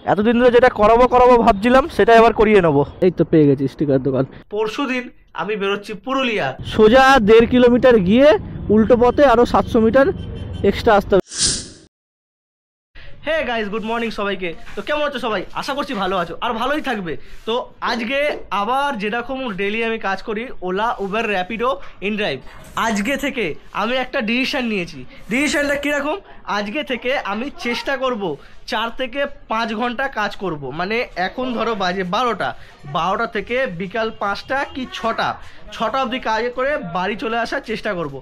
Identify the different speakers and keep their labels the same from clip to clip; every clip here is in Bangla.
Speaker 1: এতদিন ধরে যেটা করাবো করাবো ভাবছিলাম সেটা এবার করিয়ে নেবো। এই তো পেয়ে গেছি স্টিকার দোকান। পরশুদিন আমি বেরোচ্ছি পুরুলিয়া, সোজা 1.5 কিলোমিটার গিয়ে উল্টো পথে আরও 700 মিটার এক্সট্রা আসতে হবে। হে গাইস, গুড মর্নিং সবাইকে। তো কেমন আছো সবাই? আশা করছি ভালো আছো আর ভালোই থাকবে। তো আজকে আবার যেরকম ডেলি আমি কাজ করি, ওলা, উবের, র্যাপিডো, ইনড্রাইভ, আজকে থেকে আমি একটা ডিসিশান নিয়েছি। ডিসিশানটা কীরকম? আজকে থেকে আমি চেষ্টা করব 4 থেকে 5 ঘন্টা কাজ করব। মানে এখন ধরো বাজে 12টা থেকে বিকাল 5টা কি 6টা অবধি কাজ করে বাড়ি চলে আসার চেষ্টা করব।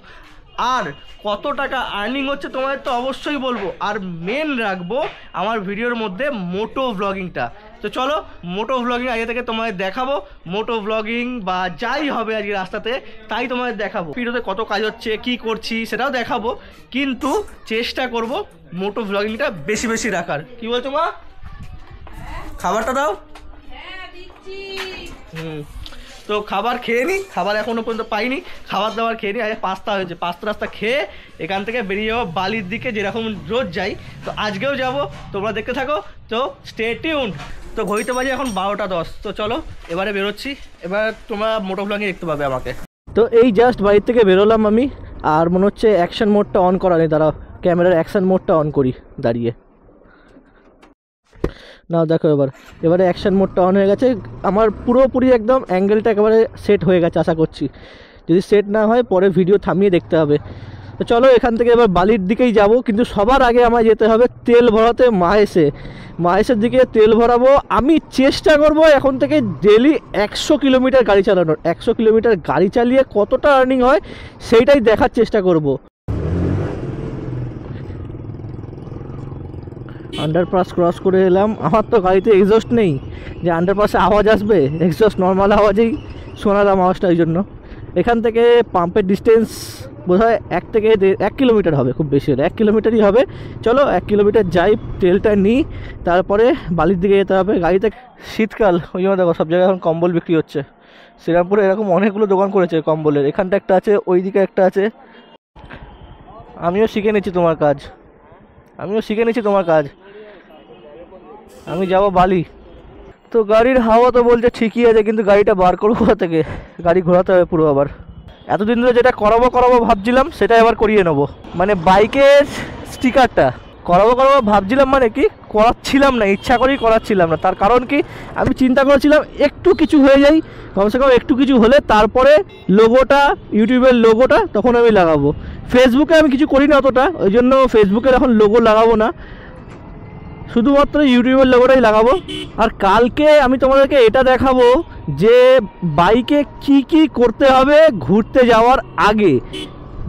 Speaker 1: আর কত টাকা আর্নিং হচ্ছে তোমাদের তো অবশ্যই বলবো। আর মেন রাখবো আমার ভিডিওর মধ্যে মোটো ভ্লগিংটা। তো চলো মোটো ভ্লগিং আগে থেকে তোমাদের দেখাবো। মোটো ভ্লগিং বা যাই হবে আজকে রাস্তাতে তাই তোমাদের দেখাবো। ভিডিওতে কত কাজ হচ্ছে, কি করছি সেটাও দেখাবো, কিন্তু চেষ্টা করব মোটো ভ্লগিংটা বেশি বেশি রাখার। কি বলছো মা? খাবারটা দাও। তো খাবার খেয়ে নিই, খাবার এখনও পর্যন্ত পাইনি, খাবার দাবার খেয়ে নিই। আগে পাস্তা হয়েছে, পাস্তা খেয়ে এখান থেকে বেরিয়ে যাবো বালির দিকে, যেরকম রোজ যাই। তো আজকেও যাব, তোমরা দেখতে থাকো। তো স্টে টিউনড। তো ঘড়িতে বাজে এখন 12টা 10। তো চলো এবারে বেরোচ্ছি, এবার তোমরা মোটো ভ্লগিং দেখতে পাবে আমাকে। তো এই জাস্ট বাড়ির থেকে বেরোলাম আমি, আর মনে হচ্ছে অ্যাকশন মোডটা অন করা নেই। দাঁড়াও, ক্যামেরার অ্যাকশন মোডটা অন করি দাঁড়িয়ে। নাও দেখো, এবারে অ্যাকশন মোডটা অন হয়ে গেছে। আমার পুরোপুরি একদম অ্যাঙ্গেলটা একেবারে সেট হয়ে গেছে আশা করছি। যদি সেট না হয় পরে ভিডিও থামিয়ে দেখতে হবে। তো চলো এখান থেকে এবার বালির দিকেই যাব, কিন্তু সবার আগে আমায় যেতে হবে তেল ভরাতে মাহেশের দিকে তেল ভরাবো। আমি চেষ্টা করব এখন থেকে ডেলি 100 কিলোমিটার গাড়ি চালানোর। 100 কিলোমিটার গাড়ি চালিয়ে কতটা আর্নিং হয় সেইটাই দেখার চেষ্টা করব। আন্ডারপাস ক্রস করে এলাম। আমার তো গাড়িতে এক্সস্ট নেই যে আন্ডারপাসে আওয়াজ আসবে, এক্সস্ট নর্মাল আওয়াজেই শোনালাম আওয়াজটা। ওই জন্য এখান থেকে পাম্পের ডিস্টেন্স বোধহয় 1 থেকে 1 কিলোমিটার হবে, খুব বেশি হলে 1 কিলোমিটারই হবে। চলো 1 কিলোমিটার যাই, তেলটা নিই, তারপরে বালির দিকে যেতে হবে। গাড়িতে শীতকাল, ওই জন্য দেখো সব জায়গায় এখন কম্বল বিক্রি হচ্ছে। শ্রীরামপুরে এরকম অনেকগুলো দোকান করেছে কম্বলের। এখানটা একটা আছে, ওই দিকে একটা আছে। আমিও শিখে নিচ্ছি তোমার কাজ। আমি যাব বালি। তো গাড়ির হাওয়া তো বলছে ঠিকই আছে, কিন্তু গাড়িটা বার করবো কোথা থেকে? গাড়ি ঘোরাতে হবে পুরো আবার। এতদিন ধরে যেটা করাবো ভাবছিলাম সেটা এবার করিয়ে নেবো। মানে বাইকের স্টিকারটা করাবো ভাবছিলাম, মানে কি করাচ্ছিলাম না, ইচ্ছা করেই করাচ্ছিলাম না। তার কারণ কি, আমি চিন্তা করেছিলাম একটু কিছু হয়ে যাই, কমসে কম একটু কিছু হলে তারপরে লোগোটা, ইউটিউবের লোগোটা তখন আমি লাগাবো। ফেসবুকে আমি কিছু করি না অতটা, ওই জন্য ফেসবুকের এখন লোগো লাগাবো না, শুধুমাত্র ইউটিউবের লোগোটাই লাগাবো। আর কালকে আমি তোমাদেরকে এটা দেখাবো যে বাইকে কি করতে হবে ঘুরতে যাওয়ার আগে।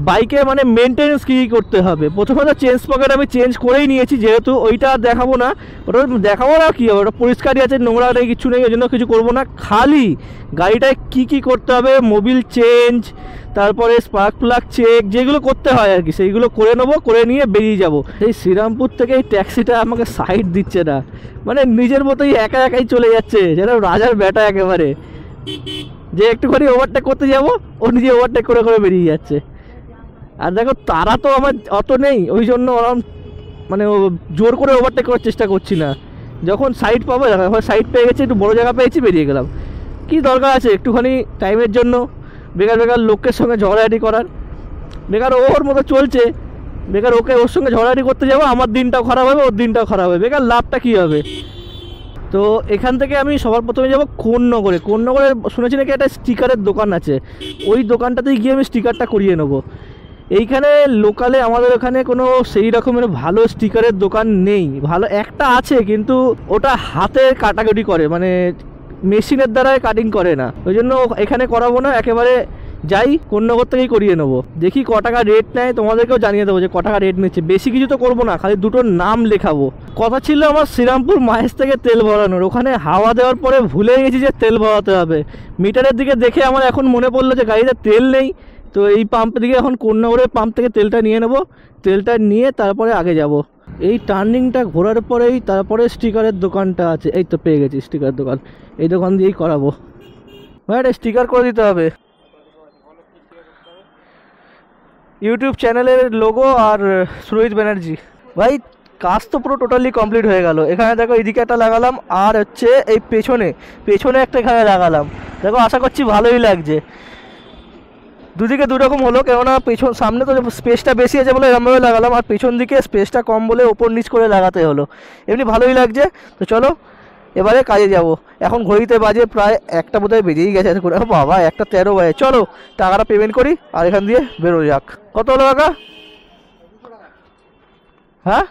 Speaker 1: বাইকে মানে মেনটেনেন্স কী করতে হবে। প্রথমত চেঞ্জ পকেট আমি চেঞ্জ করেই নিয়েছি, যেহেতু ওইটা দেখাবো না। ওটা দেখাবো না, কী হবে, ওটা পরিষ্কারই আছে, নোংরা নেই, কিছু নেই, ওই জন্য কিছু করবো না। খালি গাড়িটায় কি করতে হবে, মোবিল চেঞ্জ, তারপরে স্পার্ক প্লাগ চেক, যেগুলো করতে হয় আর কি, সেইগুলো করে নেবো। করে নিয়ে বেরিয়ে যাব। এই শ্রীরামপুর থেকে এই ট্যাক্সিটা আমাকে সাইড দিচ্ছে না, মানে নিজের মতোই একাই চলে যাচ্ছে, যেন রাজার বেটা একেবারে। যে একটুখানি ওভারটেক করতে যাব, ও নিজে ওভারটেক করে বেরিয়ে যাচ্ছে। আর দেখো তারা তো আমার অত নেই, ওই জন্য ওরকম মানে জোর করে ওভারটেক করার চেষ্টা করছি না। যখন সাইড পাবো, এখন সাইড পেয়ে গেছি, একটু বড় জায়গা পেয়েছি, বেরিয়ে গেলাম। কি দরকার আছে একটুখানি টাইমের জন্য বেকার লোকের সঙ্গে ঝগড়াঝাটি করার? বেকার ওর মতো চলছে, বেকার ওর সঙ্গে ঝগড়াঝাটি করতে যাবো, আমার দিনটাও খারাপ হবে, ওর দিনটাও খারাপ হবে, বেকার লাভটা কী হবে? তো এখান থেকে আমি সবার প্রথমে যাবো কোন্নগরে। শুনেছি নাকি একটা স্টিকারের দোকান আছে, ওই দোকানটাতেই গিয়ে আমি স্টিকারটা করিয়ে নেবো। এইখানে লোকালে আমাদের ওখানে কোনো সেই রকমের ভালো স্টিকারের দোকান নেই। ভালো একটা আছে, কিন্তু ওটা হাতে কাটাকুটি করে, মানে মেশিনের দ্বারাই কাটিং করে না, ওই জন্য এখানে করাবো না। একেবারে যাই কোন্নগর থেকেই করিয়ে নেবো। দেখি ক টাকা রেট নেয়, তোমাদেরকেও জানিয়ে দেবো যে ক টাকা রেট নিচ্ছে। বেশি কিছু তো করবো না, খালি দুটো নাম লেখাবো। কথা ছিল আমার শ্রীরামপুর মাহেশ থেকে তেল ভরানোর, ওখানে হাওয়া দেওয়ার পরে ভুলে গেছি যে তেল ভরাতে হবে। মিটারের দিকে দেখে আমার এখন মনে পড়লো যে গাড়িতে তেল নেই। তো এই পাম্পের দিকে এখন কোন্নগরের পাম্প থেকে তেলটা নিয়ে নেব। তেলটা নিয়ে তারপরে আগে যাব। এই টার্নিংটা ঘোরার পরেই তারপরে স্টিকারের দোকানটা আছে। এই তো পেয়ে গেছি স্টিকার দোকান, এই দোকান দিয়েই করাবো। ভাই একটা স্টিকার করে দিতে হবে, ইউটিউব চ্যানেলের লোগো আর সুরজিৎ ব্যানার্জি। ভাই কাজ তো পুরো টোটালি কমপ্লিট হয়ে গেল। এখানে দেখো এইদিকে একটা লাগালাম, আর হচ্ছে এই পেছনে একটা এখানে লাগালাম। দেখো আশা করছি ভালোই লাগছে। দুদিকে দুরকম হলো, কেননা সামনে তো স্পেসটা বেশি আছে বলে এরমভাবে লাগালাম, আর পেছন দিকে স্পেসটা কম বলে ওপর নিচ করে লাগাতে হলো। এমনি ভালোই লাগছে। তো চলো এবারে কাজে যাব। এখন ঘড়িতে বাজে প্রায় একটা বোধহয় বেজেই গেছে। বাবা 1:13 বাজে। চলো টাকাটা পেমেন্ট করি আর এখান দিয়ে বেরো যাক। কত হলো টাকা? হ্যাঁ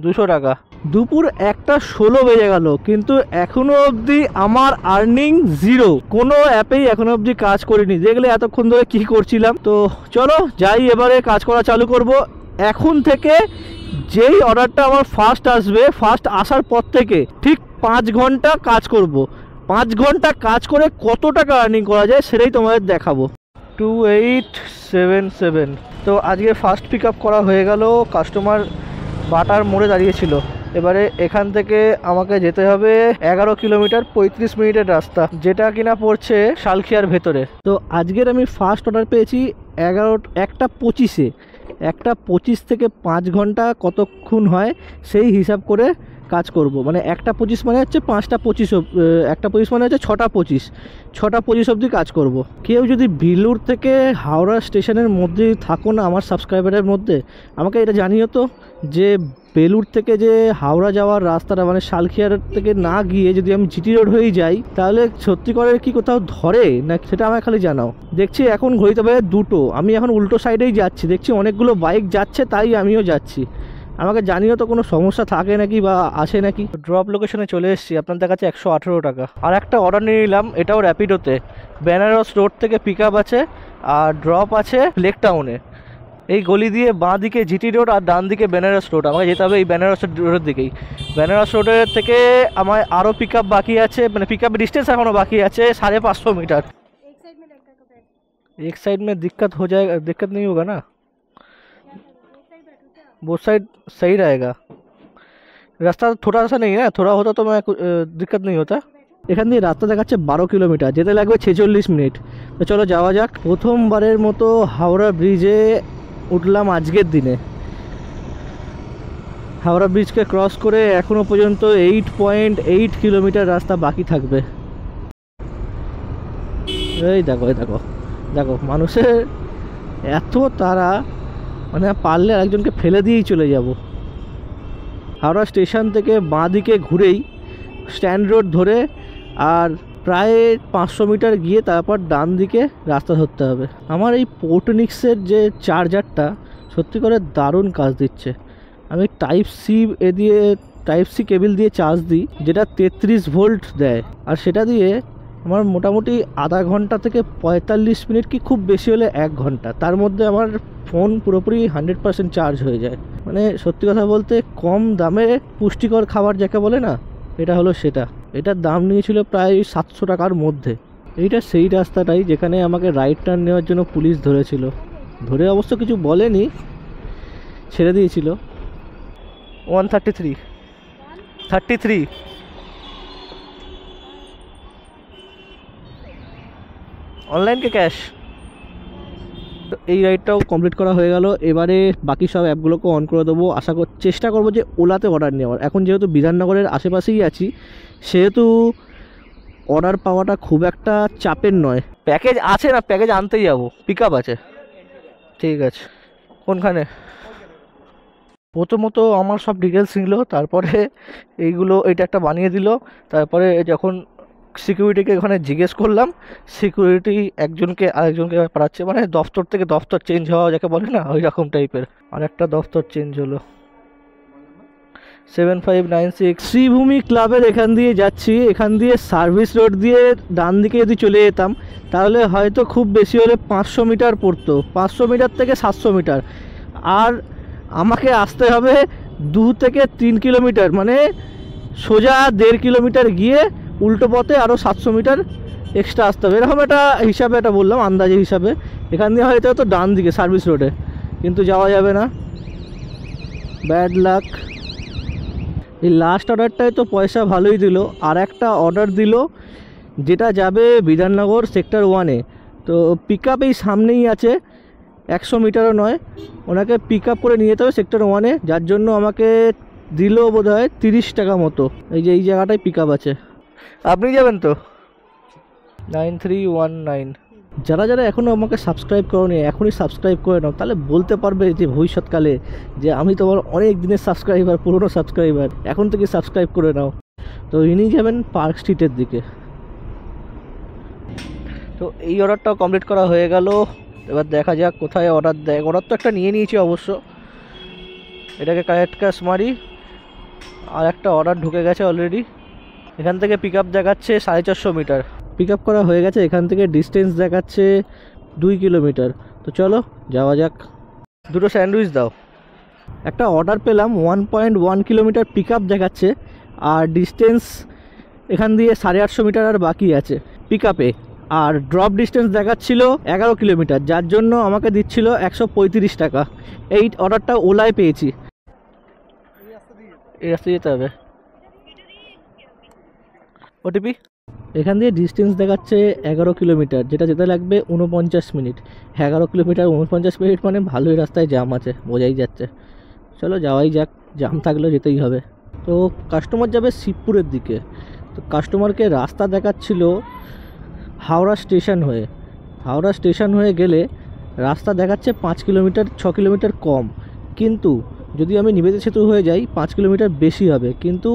Speaker 1: 200 টাকা। দুপুর 1:16 বেজে গেল, কিন্তু এখনো অবধি আমার আর্নিং 0। কোনো অ্যাপেই এখনো অবধি কাজ করিনি। দেখলে এতক্ষণ ধরে কি করছিলাম। তো চলো যাই, এবারে কাজ করা চালু করব। এখন থেকে যেই অর্ডারটা আমার ফার্স্ট আসবে, ফার্স্ট আসার পর থেকে ঠিক 5 ঘন্টা কাজ করব। 5 ঘন্টা কাজ করে কত টাকা আর্নিং করা যায় সেটাই তোমাদের দেখাবো। 2877। তো আজকে ফার্স্ট পিক আপ করা হয়ে গেল। কাস্টমার বাটার মোড়ে দাঁড়িয়েছিল। এবারে এখান থেকে আমাকে যেতে হবে 11 কিলোমিটার 35 মিনিটের রাস্তা, যেটা কিনা পড়ছে শালখিয়ার ভেতরে। তো আজকের আমি ফার্স্ট অর্ডার পেয়েছি 1:25-এ। 1:25 থেকে 5 ঘন্টা কতক্ষণ হয় সেই হিসাব করে কাজ করব। মানে 1:25 মানে হচ্ছে 5:25, 1:25 মানে হচ্ছে 6:25 অবধি কাজ করব। কেউ যদি বেলুর থেকে হাওড়া স্টেশনের মধ্যে থাকো না আমার সাবস্ক্রাইবারের মধ্যে, আমাকে এটা জানিও তো যে বেলুর থেকে যে হাওড়া যাওয়ার রাস্তাটা, মানে শালখিয়ার থেকে না গিয়ে যদি আমি জিটি রোড হয়েই যাই, তাহলে সত্যি করে কি কোথাও ধরে না সেটা আমায় খালি জানাও। দেখছি এখন ঘড়িতে বাজে 2টো, আমি এখন উল্টো সাইডেই যাচ্ছি। দেখছি অনেকগুলো বাইক যাচ্ছে, তাই আমিও যাচ্ছি। আমাকে জানিও তো কোনো সমস্যা থাকে নাকি বা আসে নাকি। ড্রপ লোকেশনে চলে এসেছি। আপনাদের কাছে 118 টাকা। আর একটা অর্ডার নিয়ে নিলাম, এটাও র্যাপিডোতে। বেনারস রোড থেকে পিক আপ আছে আর ড্রপ আছে লেক টাউনে। এই গলি দিয়ে বাঁ দিকে জিটি রোড আর ডান দিকে বেনারস রোড। আমাকে যেতে হবে এই বেনারস রোডের দিকেই। বেনারস রোডের থেকে আমার আরও পিক আপ বাকি আছে, মানে पिक अप डिस्टेंस एखोनो बाकी है 550 मीटर। एक साइड में दिक्कत हो जाएगा, दिक्कत नहीं होगा ना? वो साइड सही रहेगा। रास्ता थोड़ा सा नहीं है, थोड़ा होता तो मैं दिक्कत नहीं होता। এখান দিয়ে রাস্তা দেখাচ্ছে 12 কিলোমিটার, যেতে লাগবে 46 মিনিট। তো চলো যাওয়া যাক। প্রথমবারের মতো হাওড়া ব্রিজে উঠলাম আজকের দিনে। হাওড়া ব্রিজকে ক্রস করে এখনো পর্যন্ত 8.8 কিলোমিটার রাস্তা বাকি থাকবে। এই দেখো এই দেখো দেখো মানুষের এত তারা, মানে পারলে আরেকজনকে ফেলে দিয়েই চলে যাব। হাওড়া স্টেশন থেকে বাঁ দিকে ঘুরেই স্ট্যান্ড রোড ধরে আর প্রায় 500 মিটার গিয়ে তারপর ডান দিকে রাস্তা ধরতে হবে। আমার এই পোর্টনিক্সের যে চার্জারটা সত্যি করে দারুণ কাজ দিচ্ছে। আমি টাইপ সি কেবল দিয়ে চার্জ দিই, যেটা 33 ভোল্ট দেয়, আর সেটা দিয়ে আমার মোটামুটি আধা ঘন্টা থেকে 45 মিনিট, কি খুব বেশি হলে 1 ঘন্টা, তার মধ্যে আমার ফোন পুরোপুরি 100% চার্জ হয়ে যায়। মানে সত্যি কথা বলতে কম দামে পুষ্টিকর খাবার যাকে বলে না, এটা হলো সেটা। এটার দাম নিয়েছিল প্রায় 700 টাকার মধ্যে। এইটা সেই রাস্তাটাই যেখানে আমাকে রাইট টার্ন নেওয়ার জন্য পুলিশ ধরেছিল। ধরে অবশ্য কিছু বলেনি, ছেড়ে দিয়েছিল। 133 অনলাইন কে ক্যাশ। তো এই রাইডটাও কমপ্লিট করা হয়ে গেল। এবারে বাকি সব অ্যাপগুলোকে অন করে দেবো। চেষ্টা করবো যে ওলাতে অর্ডার নেওয়ার। এখন যেহেতু বিধাননগরের আশেপাশেই আছি, সেহেতু অর্ডার পাওয়াটা খুব একটা চাপের নয়। প্যাকেজ আছে না, প্যাকেজ আনতেই যাবো। পিক আপ আছে, ঠিক আছে। কোনখানে? প্রথমত আমার সব ডিটেলস নিল, তারপরে এইটা একটা বানিয়ে দিল। তারপরে যখন সিকিউরিটিকে ওখানে জিজ্ঞেস করলাম, সিকিউরিটি একজনকে আরেকজনকে পাঠাচ্ছে, মানে দফতর থেকে দফতর চেঞ্জ হওয়া যাকে বলে না, ওই রকম টাইপের। আর একটা দফতর চেঞ্জ হলো। 7596 শ্রীভূমি ক্লাবের এখান দিয়ে যাচ্ছি। এখান দিয়ে সার্ভিস রোড দিয়ে ডান দিকে যদি চলে যেতাম তাহলে হয়তো খুব বেশি হলে 500 মিটার পড়তো, 500 মিটার থেকে 700 মিটার। আর আমাকে আসতে হবে 2 থেকে 3 কিলোমিটার, মানে সোজা 1.5 কিলোমিটার গিয়ে উল্টো পথে আরও 700 মিটার এক্সট্রা আসতে হবে। এরকম একটা হিসাবে এটা বললাম, আন্দাজে হিসাবে। এখান দিয়ে হয়তো তো ডান দিকে সার্ভিস রোডে, কিন্তু যাওয়া যাবে না, ব্যাড লাক। এই লাস্ট অর্ডারটায় তো পয়সা ভালোই দিল। আর একটা অর্ডার দিল যেটা যাবে বিধাননগর সেক্টর 1-এ। তো পিক আপ এই সামনেই আছে, 100 মিটারও নয়, ওনাকে পিক আপ করে নিয়ে যেতে হবে সেক্টর 1-এ, যার জন্য আমাকে দিল বোধহয় 30 টাকা মতো। এই যে এই জায়গাটায় পিক আপ আছে। আপনি যাবেন তো? 9319। যারা যারা এখনও আমাকে সাবস্ক্রাইব করোনি এখনই সাবস্ক্রাইব করে নাও, তাহলে বলতে পারবে যে ভবিষ্যৎকালে যে আমি তোমার অনেক দিনের সাবস্ক্রাইবার, পুরনো সাবস্ক্রাইবার, এখন থেকে সাবস্ক্রাইব করে নাও। তো ইনি যাবেন পার্ক স্ট্রিটের দিকে। তো এই অর্ডারটাও কমপ্লিট করা হয়ে গেল। এবার দেখা যাক কোথায় অর্ডার দেয়। অর্ডার তো একটা নিয়ে নিয়েছি অবশ্য, এটাকে কারেক্ট ক্যাশ মারি। আর একটা অর্ডার ঢুকে গেছে অলরেডি। এখান থেকে পিক আপ দেখাচ্ছে 450 মিটার। পিক আপ করা হয়ে গেছে, এখান থেকে ডিস্টেন্স দেখাচ্ছে 2 কিলোমিটার। তো চলো যাওয়া যাক। দুটো স্যান্ডউইচ দাও। একটা অর্ডার পেলাম, 1.1 কিলোমিটার পিক আপ দেখাচ্ছে, আর ডিস্টেন্স এখান দিয়ে 850 মিটার আর বাকি আছে পিক আপে। আর ড্রপ ডিস্টেন্স দেখাচ্ছিল 11 কিলোমিটার, যার জন্য আমাকে দিচ্ছিল 135 টাকা। এই অর্ডারটা ওলায় পেয়েছি। এই রাস্তায় যেতে হবে। ওটিপি। এখান দিয়ে ডিস্টেন্স দেখাচ্ছে 11 কিলোমিটার, যেটা যেতে লাগবে 49 মিনিট। 11 কিলোমিটার 49 মিনিট মানে ভালোই রাস্তায় জ্যাম আছে, বোঝাই যাচ্ছে। চলো যাওয়াই যাক, জ্যাম থাকলেও যেতেই হবে। তো কাস্টমার যাবে শিবপুরের দিকে। তো কাস্টমারকে রাস্তা দেখাচ্ছিল হাওড়া স্টেশন হয়ে। হাওড়া স্টেশন হয়ে গেলে রাস্তা দেখাচ্ছে 5 কিলোমিটার 6 কিলোমিটার কম, কিন্তু যদি আমি নিবেদিত সেতু হয়ে যাই 5 কিলোমিটার বেশি হবে। কিন্তু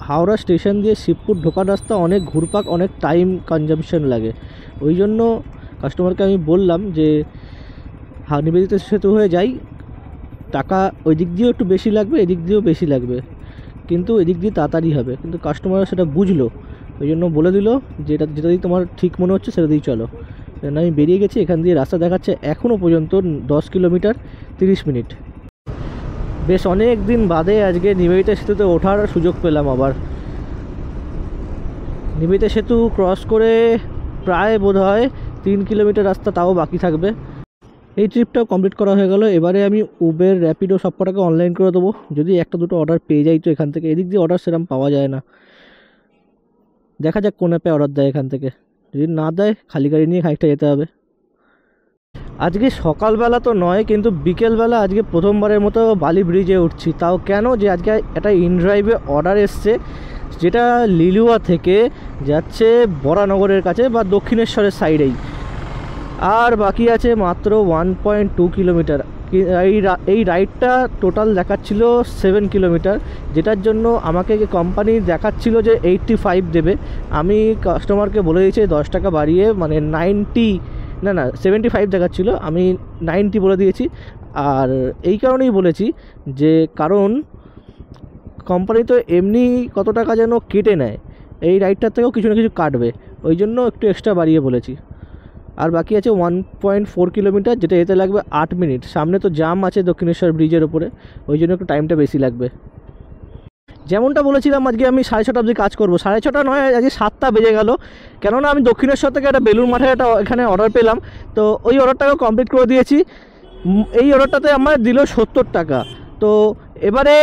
Speaker 1: হাওড়া স্টেশন দিয়ে শিবপুর ঢোকার রাস্তা অনেক ঘুরপাক, অনেক টাইম কনজামশন লাগে। ওই জন্য কাস্টমারকে আমি বললাম যে নিবেদিত সেতু হয়ে যাই, টাকা ওই দিক দিয়েও একটু বেশি লাগবে, এদিক দিয়েও বেশি লাগবে, কিন্তু এদিক দিয়ে তাড়াতাড়ি হবে। কিন্তু কাস্টমার সেটা বুঝলো, ওই জন্য বলে দিল যে যেটা দিয়ে তোমার ঠিক মনে হচ্ছে সেটা দিয়েই চলো। আমি বেরিয়ে গেছি। এখান দিয়ে রাস্তা দেখাচ্ছে এখনও পর্যন্ত 10 কিলোমিটার 30 মিনিট। বেশ অনেক দিন বাদে আজকে নিবেদিত সেতুতে ওঠার সুযোগ পেলাম আবার। নিবেদিত সেতু ক্রস করে প্রায় বোধহয় 3 কিলোমিটার রাস্তা তাও বাকি থাকবে। এই ট্রিপটাও কমপ্লিট করা হয়ে গেল। এবারে আমি উবের, র্যাপিডো সব কটাকে অনলাইন করে দেবো, যদি একটা দুটো অর্ডার পেয়ে যাই তো এখান থেকে। এদিক দিয়ে অর্ডার সেরকম পাওয়া যায় না, দেখা যাক কোন অ্যাপে অর্ডার দেয় এখান থেকে। যদি না দেয় খালি গাড়ি নিয়ে খানিকটা যেতে হবে। আজকে সকালবেলা তো নয়, কিন্তু বিকেলবেলা আজকে প্রথমবারের মতো বালি ব্রিজে উঠছি। তাও কেন, যে আজকে একটা ইনড্রাইভে অর্ডার এসছে, যেটা লিলুয়া থেকে যাচ্ছে বরানগরের কাছে বা দক্ষিণেশ্বরের সাইডেই। আর বাকি আছে মাত্র 1.2 কিলোমিটার। এই রাইডটা টোটাল দেখাচ্ছিল 7 কিলোমিটার, যেটার জন্য আমাকে কোম্পানি দেখাচ্ছিল যে 85 দেবে। আমি কাস্টমারকে বলে দিয়েছি 10 টাকা বাড়িয়ে, মানে 75 দেখাচ্ছিল, আমি 90 বলে দিয়েছি। আর এই কারণেই বলেছি যে কারণ কোম্পানি তো এমনি কত টাকা যেন কেটে নেয়, এই রাইডটার থেকেও কিছু না কিছু কাটবে, ওই জন্য একটু এক্সট্রা বাড়িয়ে বলেছি। আর বাকি আছে 1.4 কিলোমিটার, যেটা যেতে লাগবে 8 মিনিট। সামনে তো জাম আছে দক্ষিণেশ্বর ব্রিজের ওপরে, ওই জন্য একটু টাইমটা বেশি লাগবে। যেমনটা বলেছিলাম আজকে আমি 6:30 অবধি কাজ করবো, 6:30 নয়, আজকে 7টা বেজে গেল। কেননা আমি দক্ষিণেশ্বর থেকে একটা বেলুর মাঠে একটা এখানে অর্ডার পেলাম, তো ওই অর্ডারটাকেও কমপ্লিট করে দিয়েছি। এই অর্ডারটাতে আমার দিল 70 টাকা। তো এবারে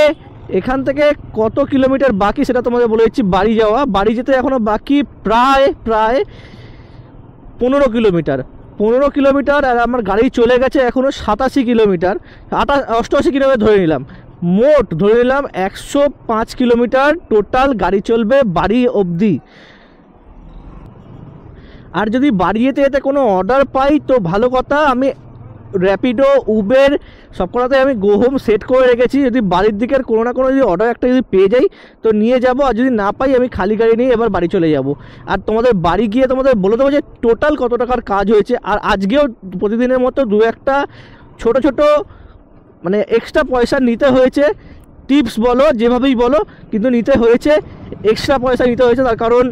Speaker 1: এখান থেকে কত কিলোমিটার বাকি সেটা তোমাদের বলে দিচ্ছি। বাড়ি যাওয়া, বাড়ি যেতে এখনও বাকি প্রায় 15 কিলোমিটার। 15 কিলোমিটার, আর আমার গাড়ি চলে গেছে এখনও 87 কিলোমিটার, 88 কিলোমিটার ধরে নিলাম। মোট ধরে নিলাম 105 কিলোমিটার টোটাল গাড়ি চলবে বাড়ি অবধি। আর যদি বাড়ি যেতে যেতে কোনো অর্ডার পাই তো ভালো কথা। আমি র্যাপিডো, উবের সব কটাতে আমি গো হোম সেট করে রেখেছি। যদি বাড়ির দিকের কোনো না কোনো যদি অর্ডার একটা যদি পেয়ে যাই তো নিয়ে যাব, আর যদি না পাই আমি খালি গাড়ি নিয়ে এবার বাড়ি চলে যাব। আর তোমাদের বাড়ি গিয়ে তোমাদের বলে দেবো যে টোটাল কত টাকার কাজ হয়েছে। আর আজকেও প্রতিদিনের মতো দু একটা ছোট মানে এক্সট্রা পয়সা নিতে হয়েছে, টিপস বলো যেভাবেই বলো, কিন্তু নিতে হয়েছে, এক্সট্রা পয়সা নিতে হয়েছে। তার কারণ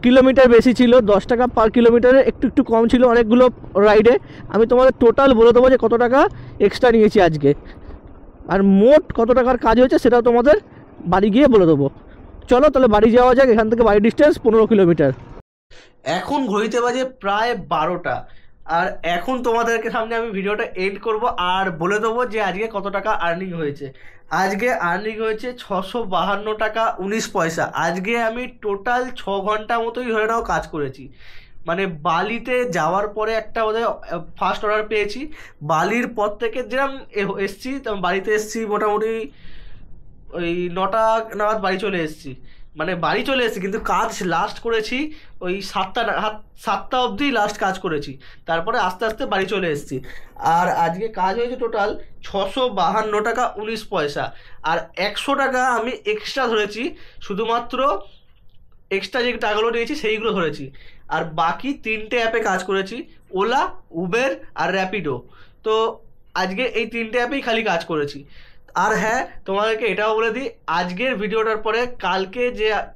Speaker 1: কিলোমিটার বেশি ছিল, 10 টাকা পার কিলোমিটারে একটু কম ছিল অনেকগুলো রাইডে। আমি তোমাদের টোটাল বলে দেবো যে কত টাকা এক্সট্রা নিয়েছি আজকে, আর মোট কত টাকার কাজ হয়েছে সেটাও তোমাদের বাড়ি গিয়ে বলে দেবো। চলো তাহলে বাড়ি যাওয়া যাক। এখান থেকে বাড়ির ডিস্টেন্স 15 কিলোমিটার। এখন ঘড়িতে বাজে প্রায় 12টা, আর এখন তোমাদেরকে সামনে আমি ভিডিওটা এন্ড করব আর বলে দেবো যে আজকে কত টাকা আর্নিং হয়েছে। আজকে আর্নিং হয়েছে 652 টাকা 19 পয়সা। আজকে আমি টোটাল 6 ঘন্টা মতোই ধরে নাও কাজ করেছি। মানে বালিতে যাওয়ার পরে একটা বোধহয় ফার্স্ট অর্ডার পেয়েছি। বালির পর থেকে যেরকম এসছি, তেমন বাড়িতে এসছি মোটামুটি ওই 9টা নাগাদ বাড়ি চলে এসেছি। মানে বাড়ি চলে এসেছি কিন্তু কাজ লাস্ট করেছি ওই 7টা অবধি লাস্ট কাজ করেছি, তারপরে আস্তে আস্তে বাড়ি চলে এসেছি। আর আজকে কাজ হয়েছে টোটাল 652 টাকা 19 পয়সা। আর 100 টাকা আমি এক্সট্রা ধরেছি, শুধুমাত্র এক্সট্রা যে টাকাগুলো নিয়েছি সেইগুলো ধরেছি। আর বাকি 3টে অ্যাপে কাজ করেছি, ওলা, উবের আর র্যাপিডো। তো আজকে এই 3টে অ্যাপেই খালি কাজ করেছি। আর হ্যাঁ, তোমাদেরকে এটাও বলে দিই, আজকের ভিডিওটার পরে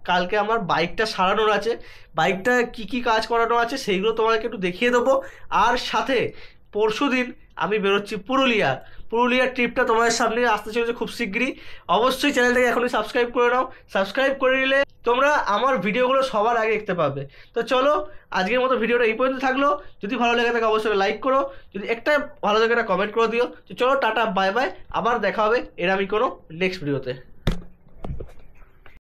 Speaker 1: কালকে আমার বাইকটা সারানোর আছে, বাইকটা কি কি কাজ করানো আছে সেইগুলো তোমাদেরকে একটু দেখিয়ে দেবো। আর সাথে পরশুদিন আমি বেরোচ্ছি পুরুলিয়ার ট্রিপটা তোমাদের সামনে আসতে চলেছে খুব শিগগিরই। অবশ্যই চ্যানেলটাকে এখনই সাবস্ক্রাইব করে নাও, সাবস্ক্রাইব করে নিলে তোমরা আমার ভিডিওগুলো সবার আগে দেখতে পাবে। তো চলো, আজকের মতো ভিডিওটা এই পর্যন্ত থাকলো। যদি ভালো লেগে থাকে অবশ্যই লাইক করো, যদি একটা ভালো লাগে একটা কমেন্ট করে দিও। তো চলো, টাটা, বাই বাই, আবার দেখা হবে এরকমই কোনো নেক্সট ভিডিওতে।